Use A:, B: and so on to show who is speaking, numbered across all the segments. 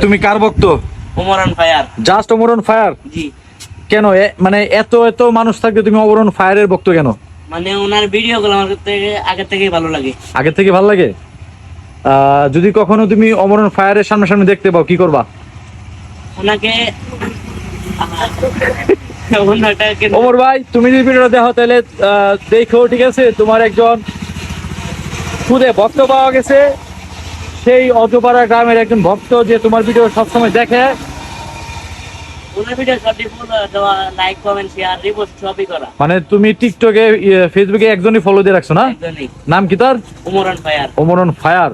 A: তুমি কার ভক্ত?
B: Omar on fire.
A: Just Omar on fire?
B: জি।
A: কেন মানে এত এত মানুষ থাকতে তুমি ওমর অন ফায়ারের ভক্ত কেন?
B: মানে ওনার ভিডিও গুলো আমার থেকে আগে থেকেই ভালো লাগে।
A: আগে থেকে ভালো লাগে? যদি কখনো তুমি ওমর অন ফায়ারের সামনে সামনে দেখতে পাও কি করবা?
B: ওনাকে
A: ওমর ভাই তুমি যদি ভিডিওটা দেখো তাহলে দেখো, ঠিক আছে? তোমার একজন খুদে ভক্ত পাওয়া গেছে, সেই অজপাড়া গ্রামের একজন ভক্ত যে তোমার ভিডিও সবসময় দেখে।
B: লাইক কমেন্ট শেয়ার রিপোস্ট সবই করা।
A: মানে তুমি টিকটকে ফেসবুকে একজনই ফলো দিয়ে রাখছো না? নাম কি তার?
B: Omar on fire.
A: Omar on fire.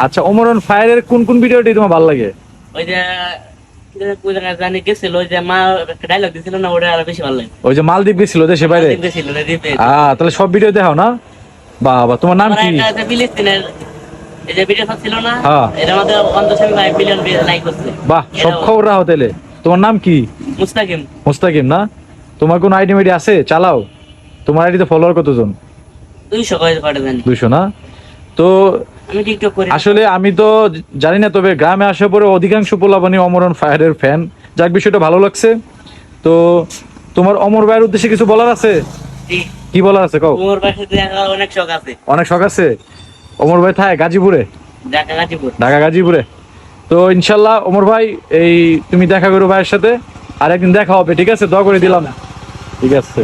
A: আচ্ছা, ওমর অন ফায়ারের কোন কোন ভিডিওটি তোমার ভালো লাগে?
B: ওই যে জানি গেছিল, ওই যে মা ডায়লগ দিছিল না, ওটা আরো বেশি ভালো লাগে।
A: ওই যে মালদ্বীপ গেছিল দেশে বাইরে? তাহলে সব ভিডিও দেখাও না? বাবা, তোমার নাম কি?
B: ফিলিস্তিনের এই যে ভিডিও ছিল না,
A: হ্যাঁ,
B: এর মধ্যে 5 মিলিয়ন লাইক করছে।
A: বাহ, সব খবর রাখো তাহলে। তোমার নাম কি?
B: মুস্তাকিম।
A: মুস্তাকিম না? তোমার কোন আইডি মেডি আছে? চালাও। তোমার আইডিতে ফলোয়ার কতজন?
B: 200 করে জানি।
A: 200 না? তো
B: আমি টিকটক করি
A: আসলে আমি তো জানি না, তবে গ্রামে আসার পরে অধিকাংশ পোলাপানি অমর অন ফায়ারের ফ্যান। যাক, বিষয়টা ভালো লাগছে। তো তোমার অমর ভাইয়ের উদ্দেশ্যে কিছু বলার আছে? কি বলার আছে কও?
B: ওমর ভাইয়ের সাথে দেখা অনেক শখ আছে।
A: অনেক শখ আছে? অমর ভাই থাকে গাজীপুরে?
B: ঢাকা গাজীপুর।
A: ঢাকা গাজীপুরে। তো ইনশাল্লাহ ওমর ভাই, এই তুমি দেখা করো ভাইয়ের সাথে, আর একদিন দেখা হবে, ঠিক আছে? দোয়া করে দিলাম। ঠিক আছে।